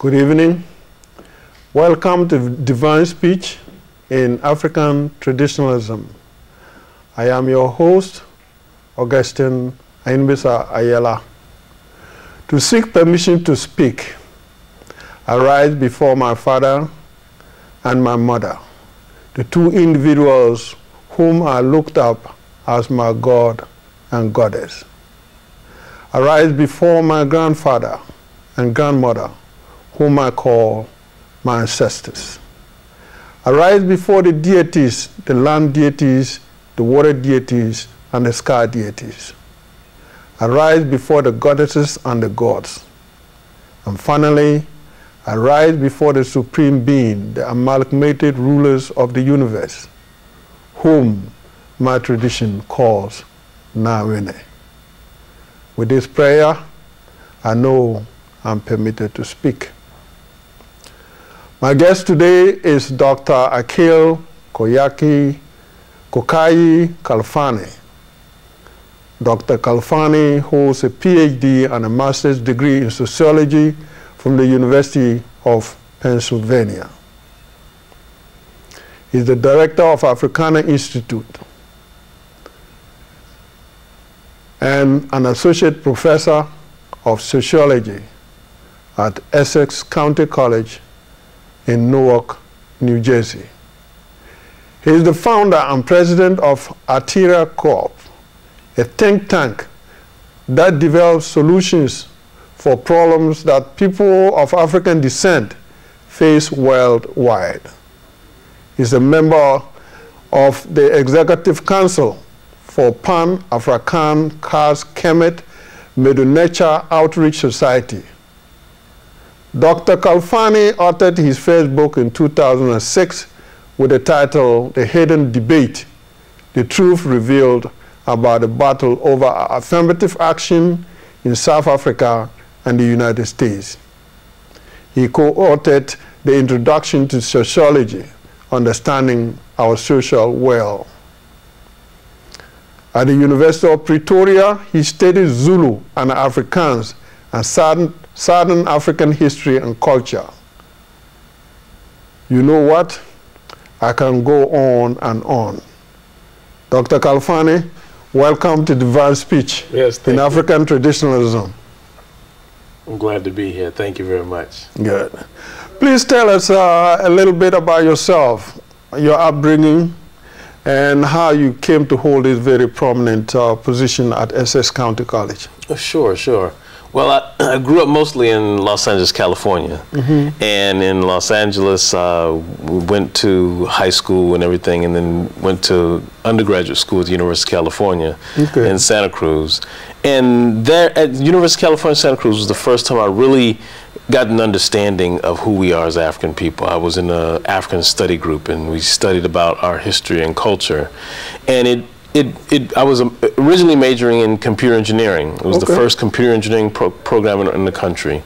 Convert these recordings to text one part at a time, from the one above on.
Good evening. Welcome to Divine Speech in African Traditionalism. I am your host, Augustine Ayinibisah Ayelah. To seek permission to speak, I rise before my father and my mother, the two individuals whom I looked up as my God and Goddess. I rise before my grandfather and grandmother, whom I call my ancestors. I rise before the deities, the land deities, the water deities, and the sky deities. I rise before the goddesses and the gods. And finally, I rise before the Supreme Being, the amalgamated rulers of the universe, whom my tradition calls Nawene. With this prayer, I know I'm permitted to speak. My guest today is Dr. Akil Kokayi Khalfani. Dr. Khalfani holds a PhD and a master's degree in sociology from the University of Pennsylvania. He's the director of Africana Institute and an associate professor of sociology at Essex County College in Newark, New Jersey. He is the founder and president of Ayelah Corp, a think tank that develops solutions for problems that people of African descent face worldwide. He's a member of the Executive Council for Pan-African Cars Kemet Medu-Nature Outreach Society. Dr. Khalfani authored his first book in 2006 with the title, The Hidden Debate, The Truth Revealed About the Battle Over Affirmative Action in South Africa and the United States. He co-authored The Introduction to Sociology, Understanding Our Social World. At the University of Pretoria, he studied Zulu and Afrikaans and Southern African history and culture. You know what? I can go on and on. Dr. Khalfani, welcome to Divine Speech in African Traditionalism. I'm glad to be here. Thank you very much. Good. Please tell us a little bit about yourself, your upbringing, and how you came to hold this very prominent position at Essex County College. Sure. Well, I grew up mostly in Los Angeles, California. And in Los Angeles, we went to high school and everything, and then went to undergraduate school at the University of California in Santa Cruz. And there at University of California, Santa Cruz was the first time I really got an understanding of who we are as African people. I was in an African study group, and we studied about our history and culture. And I was originally majoring in computer engineering. It was the first computer engineering program in the country.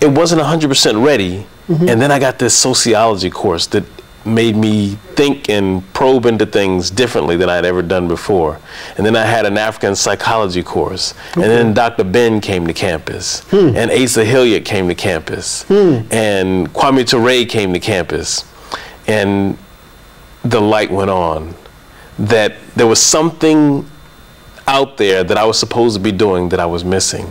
It wasn't 100% ready, and then I got this sociology course that made me think and probe into things differently than I'd ever done before. And then I had an African psychology course, and then Dr. Ben came to campus, and Asa Hilliard came to campus, and Kwame Ture came to campus, and the light went on. That there was something out there that I was supposed to be doing that I was missing.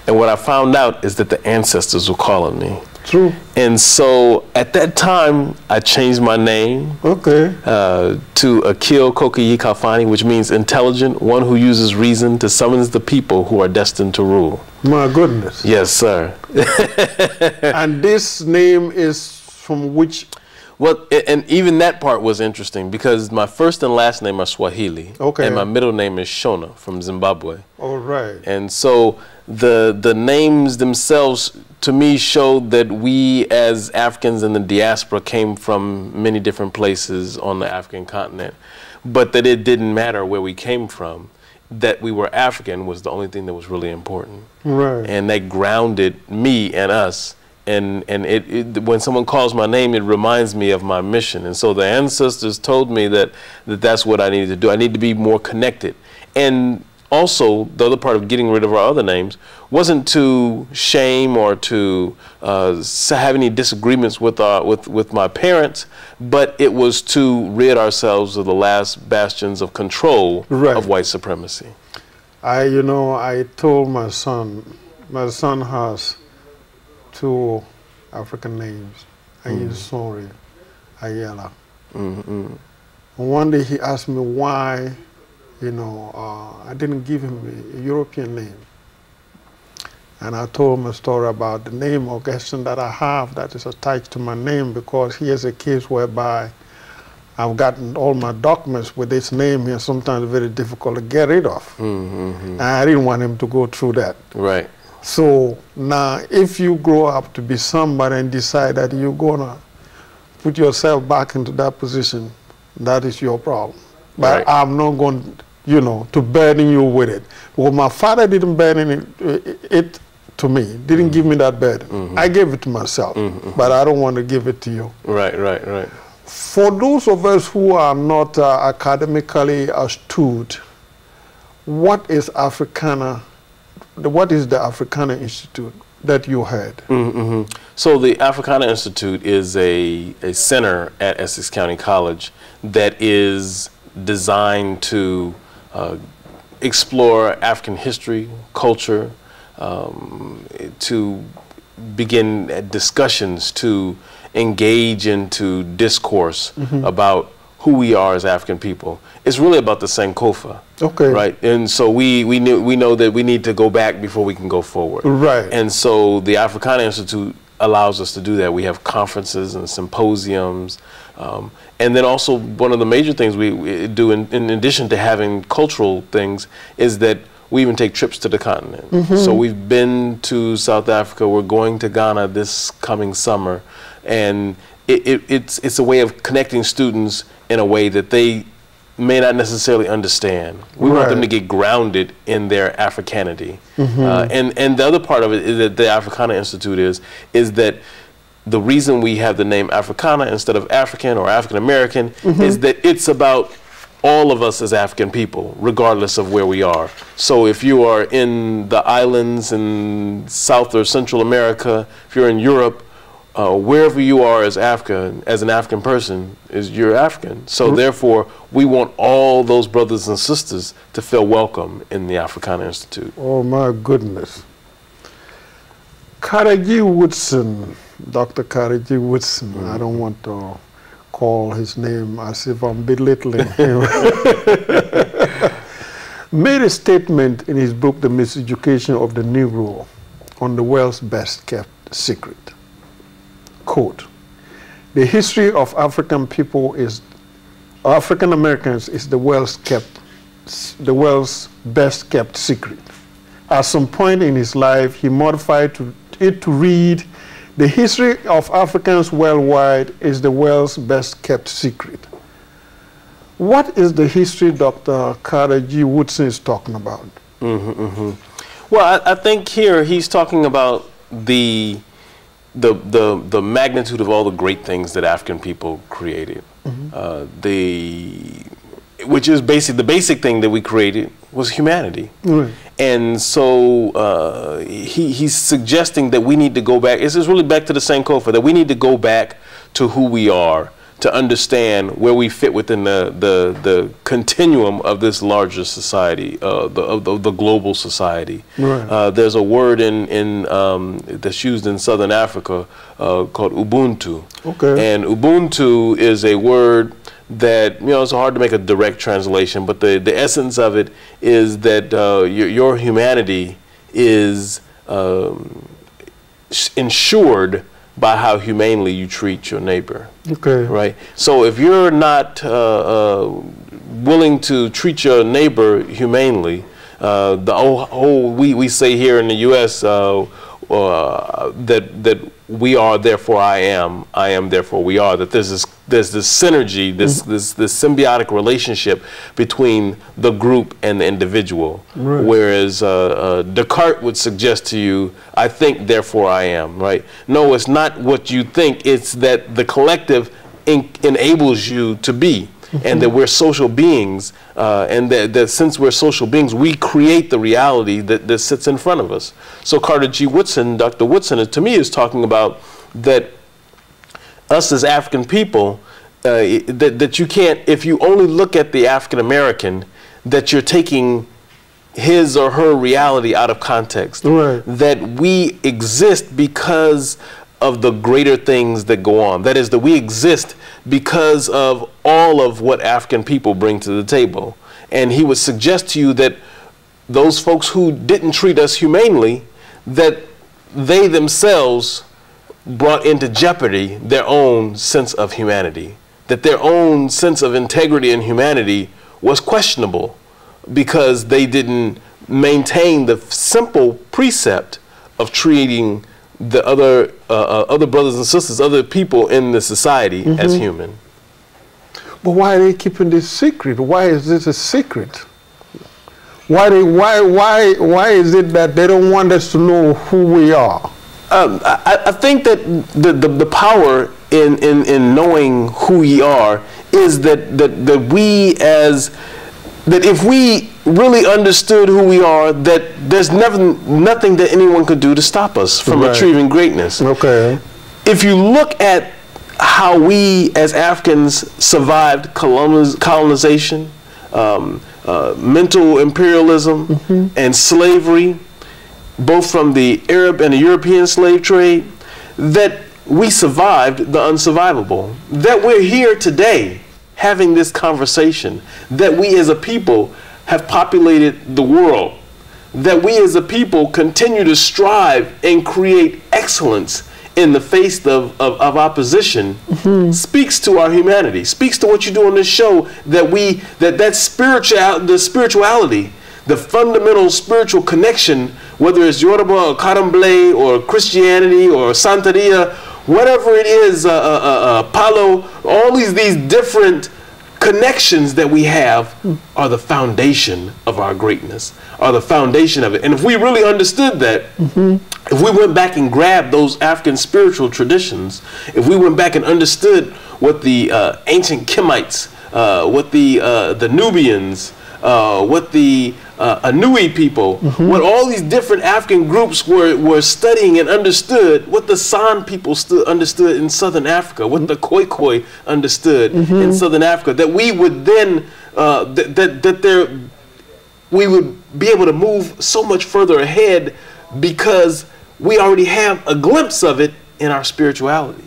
And what I found out is that the ancestors were calling me. True. And so at that time, I changed my name to Akil Kokayi Khalfani, which means intelligent, one who uses reason to summons the people who are destined to rule. My goodness. Yes, sir. And this name is from which? Well, and even that part was interesting because my first and last name are Swahili, and my middle name is Shona from Zimbabwe. All right. And so the names themselves, to me, showed that we as Africans in the diaspora came from many different places on the African continent, but that it didn't matter where we came from. That we were African was the only thing that was really important. Right. And that grounded me and us. And when someone calls my name, it reminds me of my mission. And so the ancestors told me that that's what I needed to do. I need to be more connected. And also, the other part of getting rid of our other names wasn't to shame or to have any disagreements with my parents, but it was to rid ourselves of the last bastions of control of white supremacy. I told my son has 2 African names, Ayinibisah, Ayelah. One day he asked me why, I didn't give him a European name. And I told him a story about the name Augustine that I have that is attached to my name, because here's a case whereby I've gotten all my documents with this name here, sometimes very difficult to get rid of. And I didn't want him to go through that. Right. So now, if you grow up to be somebody and decide that you're going to put yourself back into that position, that is your problem. But right. I'm not going, to burden you with it. Well, my father didn't burden it to me, didn't give me that burden. I gave it to myself, but I don't want to give it to you. Right. For those of us who are not academically astute, what is Africana? What is the Africana Institute that you heard? So the Africana Institute is a center at Essex County College that is designed to explore African history, culture, to begin discussions, to engage into discourse about who we are as African people. It's really about the Sankofa. Okay. Right. And so we know that we need to go back before we can go forward. Right. And so the Africana Institute allows us to do that. We have conferences and symposiums. And then also one of the major things we do in addition to having cultural things is that we even take trips to the continent. So we've been to South Africa. We're going to Ghana this coming summer. And it's a way of connecting students in a way that they may not necessarily understand. We want them to get grounded in their Africanity. And the other part of it is that the Africana Institute is that the reason we have the name Africana instead of African or African American is that it's about all of us as African people, regardless of where we are. So if you are in the islands in South or Central America, if you're in Europe, wherever you are as Africa, as an African person, you're African. So therefore, we want all those brothers and sisters to feel welcome in the Africana Institute. Oh my goodness. Karaji Woodson, Dr. Karaji Woodson, I don't want to call his name as if I'm belittling him, made a statement in his book, The Miseducation of the Negro, on the world's best kept secret. Quote, the history of African people African Americans is the world's best kept secret. At some point in his life, he modified it to read, the history of Africans worldwide is the world's best kept secret. What is the history Dr. Carter G. Woodson is talking about? Well, I think here he's talking about the magnitude of all the great things that African people created. Which is the basic thing that we created was humanity. And so he's suggesting that we need to go back. This is really back to the Sankofa, that we need to go back to who we are to understand where we fit within the continuum of this larger society, of the global society. There's a word that's used in Southern Africa called Ubuntu. And Ubuntu is a word that, it's hard to make a direct translation, but the essence of it is that your humanity is ensured by how humanely you treat your neighbor. Right? So if you're not willing to treat your neighbor humanely, we say here in the U.S. that we are, therefore I am, therefore we are, that there's this synergy, this symbiotic relationship between the group and the individual. Whereas Descartes would suggest to you, I think, therefore I am, right? No, it's not what you think, it's that the collective enables you to be. and that we're social beings, and that since we're social beings, we create the reality that sits in front of us. So Carter G. Woodson, Dr. Woodson, to me is talking about that us as African people, that you can't, if you only look at the African American, that you're taking his or her reality out of context. Right. That we exist because of the greater things that go on. That is, that we exist because of all of what African people bring to the table. And he would suggest to you that those folks who didn't treat us humanely, that they themselves brought into jeopardy their own sense of humanity. That their own sense of integrity and humanity was questionable because they didn't maintain the simple precept of treating the other brothers and sisters, other people in the society as human. But why are they keeping this secret? Why is this a secret? Why is it that they don't want us to know who we are? I think that the power in knowing who we are is that we as, that if we really understood who we are, that there's nothing that anyone could do to stop us from achieving greatness. Okay. If you look at how we as Africans survived colonization, mental imperialism, and slavery, both from the Arab and the European slave trade, that we survived the unsurvivable. That we're here today having this conversation, that we as a people have populated the world, that we as a people continue to strive and create excellence in the face of opposition, speaks to our humanity, speaks to what you do on this show, that the spirituality, the fundamental spiritual connection, whether it's Yoruba or Karamble or Christianity or Santeria, whatever it is, Palo, all these different connections that we have are the foundation of our greatness, are the foundation of it. And if we really understood that, if we went back and grabbed those African spiritual traditions, if we went back and understood what the ancient Kemites, what the Nubians, what the Anui people, what all these different African groups were studying and understood, what the San people understood in Southern Africa, what the Khoikhoi understood in Southern Africa, that we would then, we would be able to move so much further ahead because we already have a glimpse of it in our spirituality.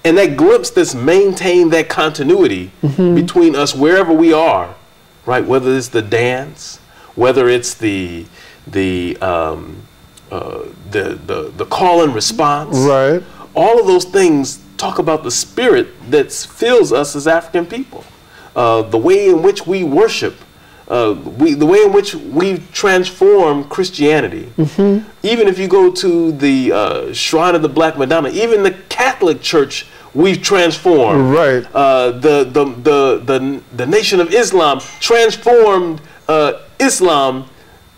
And that glimpse that's maintained that continuity between us wherever we are, right? Whether it's the dance, whether it's the call and response, right? All of those things talk about the spirit that fills us as African people, the way in which we worship, the way in which we transform Christianity. Even if you go to the Shrine of the Black Madonna, even the Catholic Church, we've transformed. Right. The Nation of Islam transformed Islam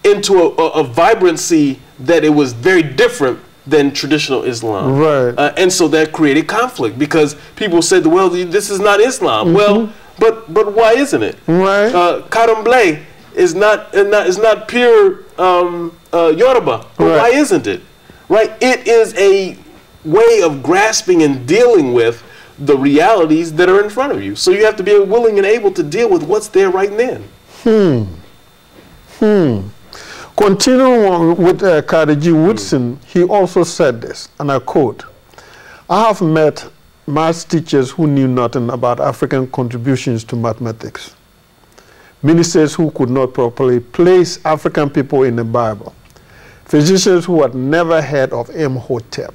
into a vibrancy that it was very different than traditional Islam. Right. And so that created conflict because people said, well, this is not Islam. Well, but why isn't it? Right. Karamble is not pure Yoruba. But why isn't it? Right. It is a way of grasping and dealing with the realities that are in front of you. So you have to be willing and able to deal with what's there right then. Continuing with Carter G. Woodson, he also said this, and I quote, "I have met maths teachers who knew nothing about African contributions to mathematics, ministers who could not properly place African people in the Bible, physicians who had never heard of Imhotep,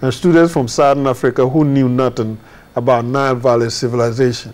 and students from Southern Africa who knew nothing about Nile Valley civilization.